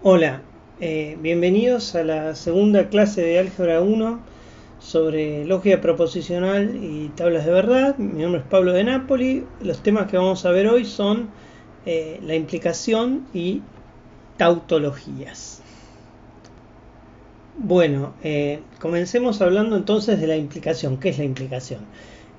Hola, bienvenidos a la segunda clase de Álgebra 1 sobre lógica proposicional y tablas de verdad. Mi nombre es Pablo de Napoli. Los temas que vamos a ver hoy son la implicación y tautologías. Bueno, comencemos hablando entonces de la implicación. ¿Qué es la implicación?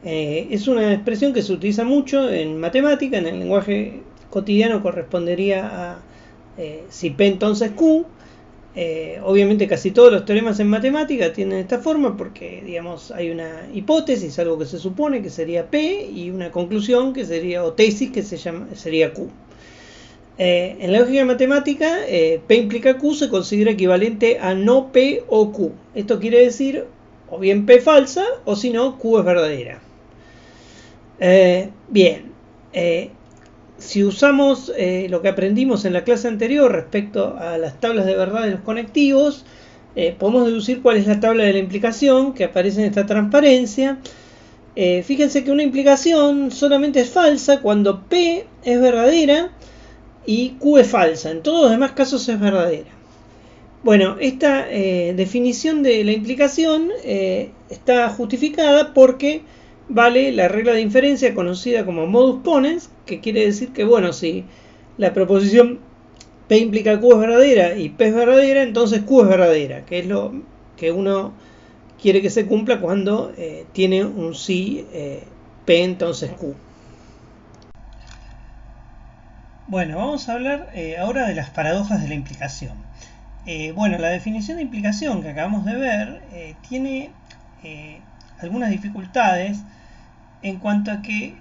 Es una expresión que se utiliza mucho en matemática, en el lenguaje cotidiano correspondería a si P entonces Q. Obviamente casi todos los teoremas en matemática tienen esta forma porque digamos hay una hipótesis, algo que se supone que sería P, y una conclusión que sería, o tesis que sería Q. En la lógica matemática, P implica Q se considera equivalente a no P o Q. Esto quiere decir o bien P falsa o si no Q es verdadera. Bien, si usamos lo que aprendimos en la clase anterior respecto a las tablas de verdad de los conectivos, podemos deducir cuál es la tabla de la implicación que aparece en esta transparencia. Fíjense que una implicación solamente es falsa cuando P es verdadera y Q es falsa. En todos los demás casos es verdadera. Bueno, esta definición de la implicación está justificada porque vale la regla de inferencia conocida como modus ponens, que quiere decir que, bueno, si la proposición P implica Q es verdadera y P es verdadera, entonces Q es verdadera, que es lo que uno quiere que se cumpla cuando tiene un sí P entonces Q. Bueno, vamos a hablar ahora de las paradojas de la implicación. Bueno, la definición de implicación que acabamos de ver tiene algunas dificultades en cuanto a que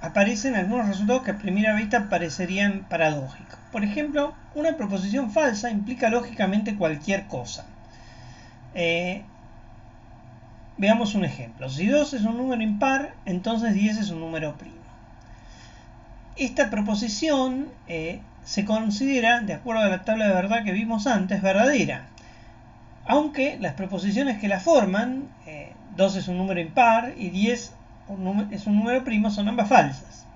aparecen algunos resultados que a primera vista parecerían paradójicos. Por ejemplo, una proposición falsa implica lógicamente cualquier cosa. Veamos un ejemplo. Si 2 es un número impar, entonces 10 es un número primo. Esta proposición se considera, de acuerdo a la tabla de verdad que vimos antes, verdadera. Aunque las proposiciones que la forman, 2 es un número impar y 10 es un número primo, son ambas falsas.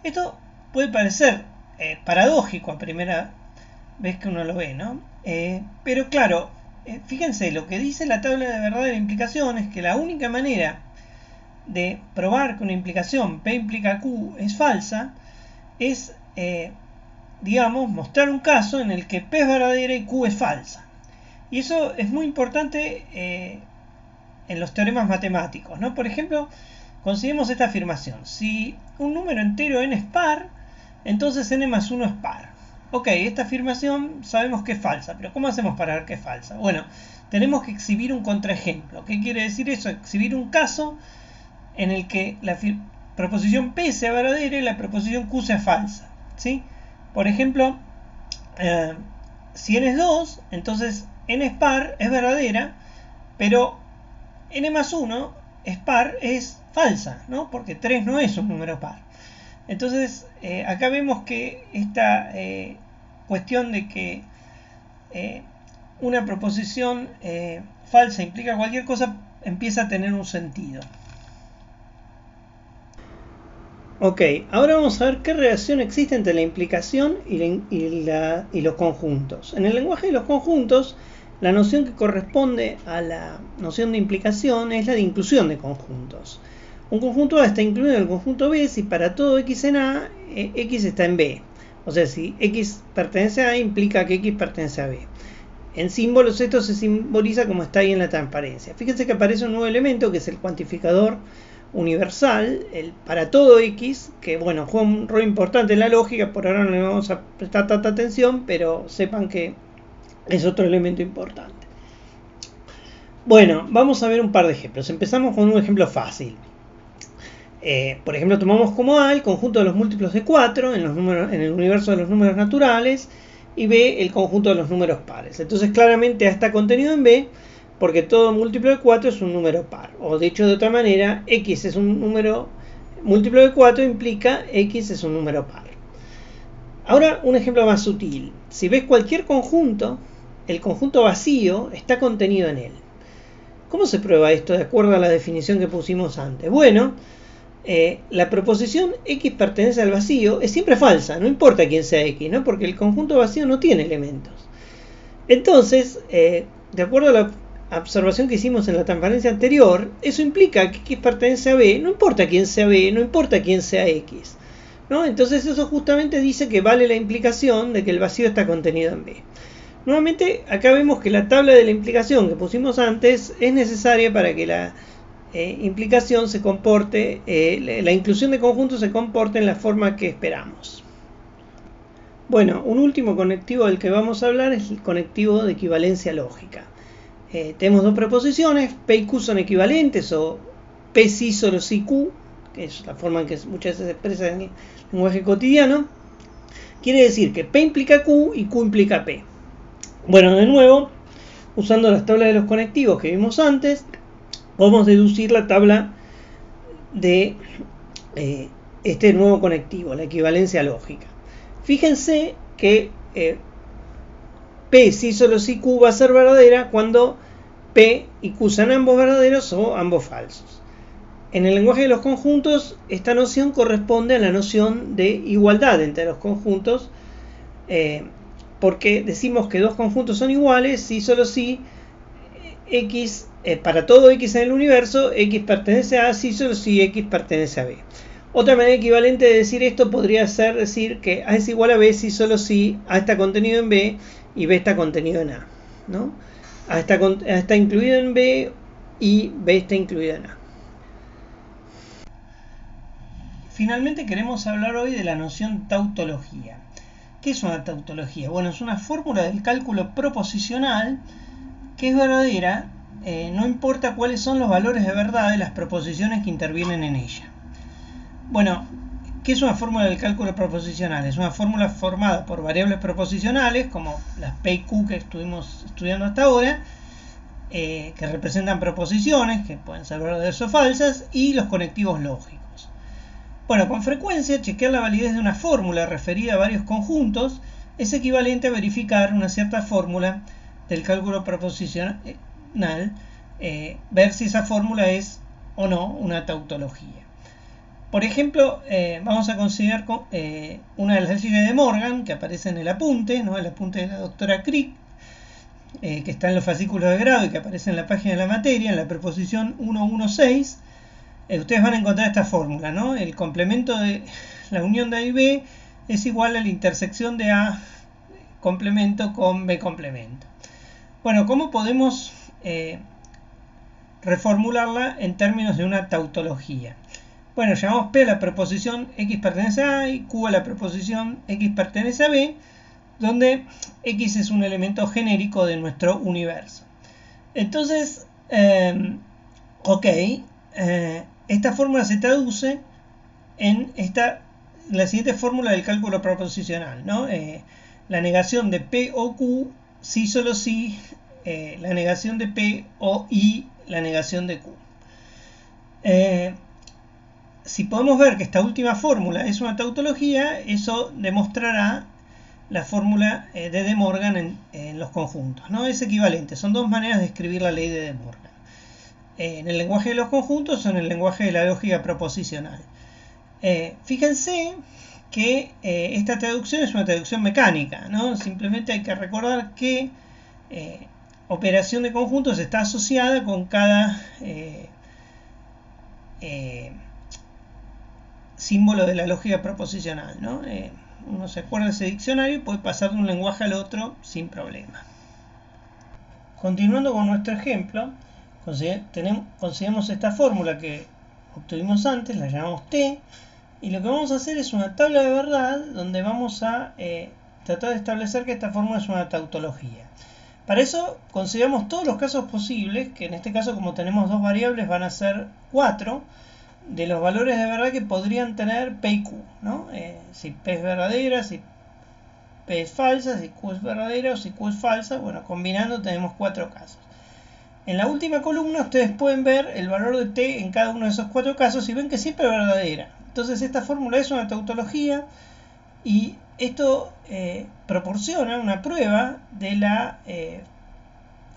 Esto puede parecer paradójico a primera vez que uno lo ve, ¿no? Pero claro, fíjense, lo que dice la tabla de verdad de la implicación es que la única manera de probar que una implicación P implica Q es falsa es, digamos, mostrar un caso en el que P es verdadera y Q es falsa. Y eso es muy importante en los teoremas matemáticos, ¿no? Por ejemplo, consideremos esta afirmación. Si un número entero n es par, entonces n más 1 es par. Ok, esta afirmación sabemos que es falsa, pero ¿cómo hacemos para ver que es falsa? Bueno, tenemos que exhibir un contraejemplo. ¿Qué quiere decir eso? Exhibir un caso en el que la proposición P sea verdadera y la proposición Q sea falsa, ¿sí? Por ejemplo, si n es 2, entonces n es par, es verdadera, pero n más 1 es par, es falsa, ¿no? Porque 3 no es un número par. Entonces, acá vemos que esta cuestión de que una proposición falsa implica cualquier cosa empieza a tener un sentido. Ok, ahora vamos a ver qué relación existe entre la implicación y los conjuntos. En el lenguaje de los conjuntos, la noción que corresponde a la noción de implicación es la de inclusión de conjuntos. Un conjunto A está incluido en el conjunto B si para todo X en A, X está en B. O sea, si X pertenece a A, implica que X pertenece a B. En símbolos esto se simboliza como está ahí en la transparencia. Fíjense que aparece un nuevo elemento que es el cuantificador universal, el para todo X, que bueno, juega un rol importante en la lógica, por ahora no le vamos a prestar tanta atención, pero sepan que es otro elemento importante. Bueno, vamos a ver un par de ejemplos. Empezamos con un ejemplo fácil. Por ejemplo, tomamos como A el conjunto de los múltiplos de 4 en el universo de los números naturales y B el conjunto de los números pares. Entonces claramente A está contenido en B, porque todo múltiplo de 4 es un número par. O dicho de otra manera, X es un número múltiplo de 4 implica X es un número par. Ahora un ejemplo más sutil. Si ves cualquier conjunto, el conjunto vacío está contenido en él. ¿Cómo se prueba esto de acuerdo a la definición que pusimos antes? Bueno, la proposición X pertenece al vacío es siempre falsa, no importa quién sea X, ¿no? Porque el conjunto vacío no tiene elementos. Entonces, de acuerdo a la observación que hicimos en la transparencia anterior, eso implica que X pertenece a B, no importa quién sea B, no importa quién sea X, ¿no? Entonces eso justamente dice que vale la implicación de que el vacío está contenido en B. Nuevamente, acá vemos que la tabla de la implicación que pusimos antes es necesaria para que la implicación se comporte, la inclusión de conjuntos se comporte en la forma que esperamos. Bueno, un último conectivo del que vamos a hablar es el conectivo de equivalencia lógica. Tenemos dos preposiciones, P y Q son equivalentes, o P sí solo sí Q, que es la forma en que muchas veces se expresa en el lenguaje cotidiano. Quiere decir que P implica Q y Q implica P. Bueno, de nuevo, usando las tablas de los conectivos que vimos antes, podemos deducir la tabla de este nuevo conectivo, la equivalencia lógica. Fíjense que P sí solo sí Q va a ser verdadera cuando P y Q sean ambos verdaderos o ambos falsos. En el lenguaje de los conjuntos, esta noción corresponde a la noción de igualdad entre los conjuntos, porque decimos que dos conjuntos son iguales si solo si X, para todo X en el universo, X pertenece a A si solo si X pertenece a B. Otra manera equivalente de decir esto podría ser decir que A es igual a B si solo si A está contenido en B y B está contenido en A, ¿no? A está incluido en B y B está incluido en A. Finalmente queremos hablar hoy de la noción tautología. ¿Qué es una tautología? Bueno, es una fórmula del cálculo proposicional que es verdadera, no importa cuáles son los valores de verdad de las proposiciones que intervienen en ella. Bueno, ¿qué es una fórmula del cálculo proposicional? Es una fórmula formada por variables proposicionales, como las P y Q que estuvimos estudiando hasta ahora, que representan proposiciones, que pueden ser verdaderas o falsas, y los conectivos lógicos. Bueno, con frecuencia, chequear la validez de una fórmula referida a varios conjuntos es equivalente a verificar una cierta fórmula del cálculo proposicional, ver si esa fórmula es o no una tautología. Por ejemplo, vamos a considerar una de las leyes de Morgan que aparece en el apunte, ¿no? El apunte de la doctora Crick, que está en los fascículos de grado y que aparece en la página de la materia, en la preposición 116. Ustedes van a encontrar esta fórmula, ¿no? El complemento de la unión de A y B es igual a la intersección de A complemento con B complemento. Bueno, ¿cómo podemos reformularla en términos de una tautología? Bueno, llamamos P a la preposición X pertenece a A y Q a la preposición X pertenece a B, donde X es un elemento genérico de nuestro universo. Entonces, esta fórmula se traduce en la siguiente fórmula del cálculo proposicional, ¿no? La negación de P o Q, si solo si, la negación de P o y la negación de Q. Si podemos ver que esta última fórmula es una tautología, eso demostrará la fórmula de De Morgan en los conjuntos, ¿no? Es equivalente, son dos maneras de escribir la ley de De Morgan. En el lenguaje de los conjuntos o en el lenguaje de la lógica proposicional. Fíjense que esta traducción es una traducción mecánica, ¿no? Simplemente hay que recordar que operación de conjuntos está asociada con cada símbolo de la lógica proposicional, ¿no? Uno se acuerda de ese diccionario y puede pasar de un lenguaje al otro sin problema. Continuando con nuestro ejemplo, consideramos esta fórmula que obtuvimos antes, la llamamos T, y lo que vamos a hacer es una tabla de verdad donde vamos a tratar de establecer que esta fórmula es una tautología. Para eso consideramos todos los casos posibles, que en este caso, como tenemos dos variables, van a ser 4 de los valores de verdad que podrían tener P y Q, ¿no? Si P es verdadera, si P es falsa, si Q es verdadera o si Q es falsa. Bueno, combinando tenemos 4 casos. En la última columna ustedes pueden ver el valor de T en cada uno de esos 4 casos y ven que siempre es verdadera. Entonces esta fórmula es una tautología y esto proporciona una prueba de la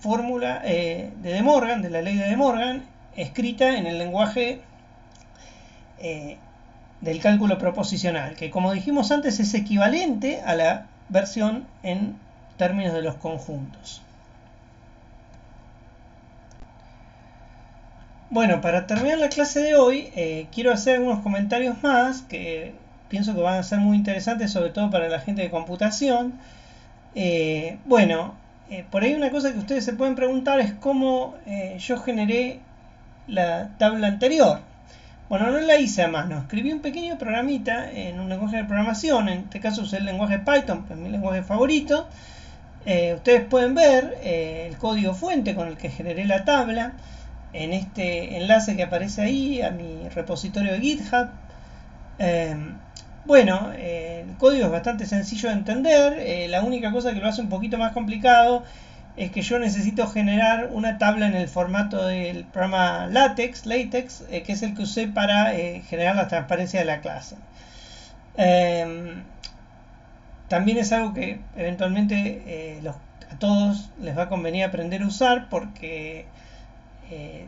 fórmula de De Morgan, de la ley de De Morgan, escrita en el lenguaje del cálculo proposicional, que como dijimos antes es equivalente a la versión en términos de los conjuntos. Bueno, para terminar la clase de hoy, quiero hacer algunos comentarios más que pienso que van a ser muy interesantes, sobre todo para la gente de computación. Por ahí una cosa que ustedes se pueden preguntar es cómo yo generé la tabla anterior. Bueno, no la hice a mano, escribí un pequeño programita en un lenguaje de programación, en este caso usé el lenguaje Python, que es mi lenguaje favorito. Ustedes pueden ver el código fuente con el que generé la tabla en este enlace que aparece ahí a mi repositorio de GitHub. El código es bastante sencillo de entender. La única cosa que lo hace un poquito más complicado es que yo necesito generar una tabla en el formato del programa LaTeX, que es el que usé para generar la transparencia de la clase. También es algo que eventualmente a todos les va a convenir aprender a usar, porque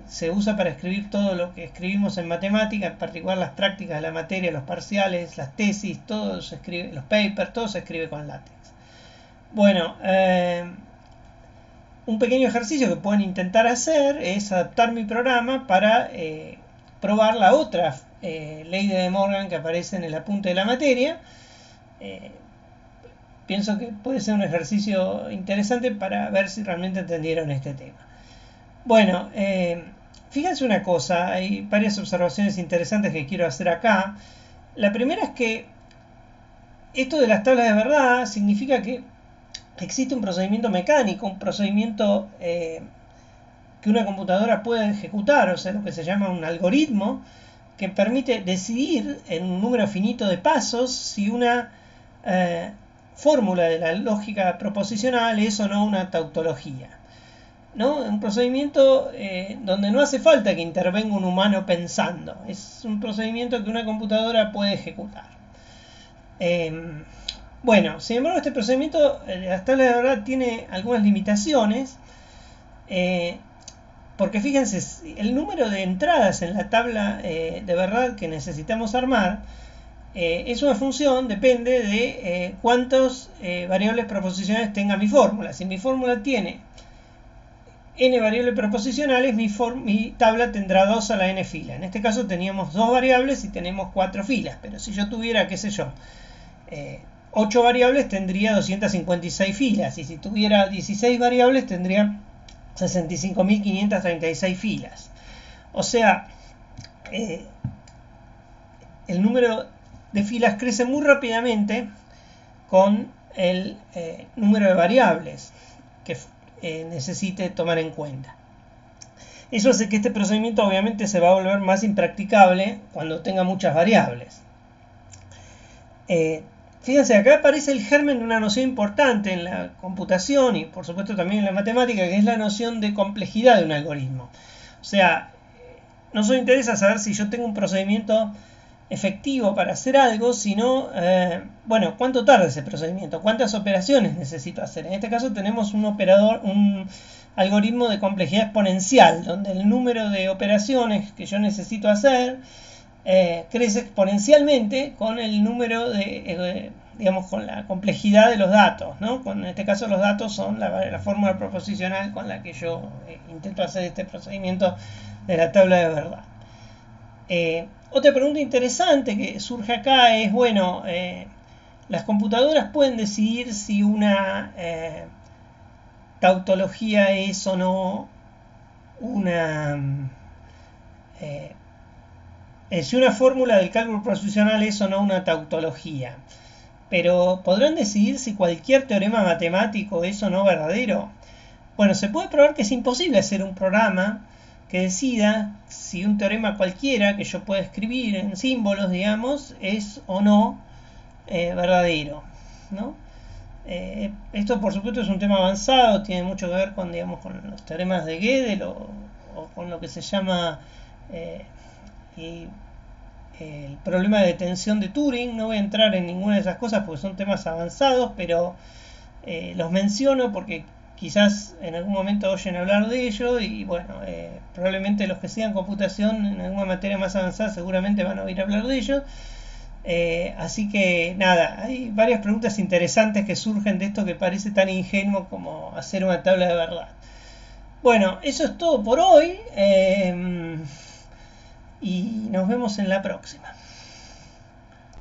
se usa para escribir todo lo que escribimos en matemática, en particular las prácticas de la materia, los parciales, las tesis, todo se escribe, los papers, todo se escribe con LaTeX. Bueno, un pequeño ejercicio que pueden intentar hacer es adaptar mi programa para probar la otra ley de De Morgan que aparece en el apunte de la materia. Pienso que puede ser un ejercicio interesante para ver si realmente entendieron este tema. Bueno, fíjense una cosa, hay varias observaciones interesantes que quiero hacer acá. La primera es que esto de las tablas de verdad significa que existe un procedimiento mecánico, un procedimiento que una computadora puede ejecutar, o sea, lo que se llama un algoritmo, que permite decidir en un número finito de pasos si una fórmula de la lógica proposicional es o no una tautología, ¿no? Un procedimiento donde no hace falta que intervenga un humano pensando, es un procedimiento que una computadora puede ejecutar. Sin embargo, este procedimiento de las tablas de verdad tiene algunas limitaciones, porque fíjense, el número de entradas en la tabla de verdad que necesitamos armar es una función, depende de cuántas variables proposicionales tenga mi fórmula. Si mi fórmula tiene n variables proposicionales, mi tabla tendrá 2 a la n fila. En este caso teníamos 2 variables y tenemos 4 filas, pero si yo tuviera, qué sé yo, 8 variables tendría 256 filas, y si tuviera 16 variables tendría 65.536 filas. O sea, el número de filas crece muy rápidamente con el número de variables que necesite tomar en cuenta. Eso hace que este procedimiento obviamente se va a volver más impracticable cuando tenga muchas variables. Fíjense, acá aparece el germen de una noción importante en la computación y por supuesto también en la matemática, que es la noción de complejidad de un algoritmo. O sea, no solo interesa saber si yo tengo un procedimiento efectivo para hacer algo, sino, cuánto tarda ese procedimiento, cuántas operaciones necesito hacer. En este caso tenemos un algoritmo de complejidad exponencial, donde el número de operaciones que yo necesito hacer crece exponencialmente con el número con la complejidad de los datos, ¿no? En este caso los datos son la fórmula proposicional con la que yo intento hacer este procedimiento de la tabla de verdad. Otra pregunta interesante que surge acá es, las computadoras pueden decidir si una tautología es o no si una fórmula del cálculo proposicional es o no una tautología. Pero ¿podrán decidir si cualquier teorema matemático es o no verdadero? Bueno, se puede probar que es imposible hacer un programa que decida si un teorema cualquiera que yo pueda escribir en símbolos, digamos, es o no verdadero, ¿no? Esto por supuesto es un tema avanzado, tiene mucho que ver con los teoremas de Gödel o con lo que se llama el problema de tensión de Turing. No voy a entrar en ninguna de esas cosas porque son temas avanzados, pero los menciono porque quizás en algún momento oyen hablar de ello y bueno, probablemente los que sigan computación en alguna materia más avanzada seguramente van a oír hablar de ello. Así que nada, hay varias preguntas interesantes que surgen de esto que parece tan ingenuo como hacer una tabla de verdad. Bueno, eso es todo por hoy y nos vemos en la próxima.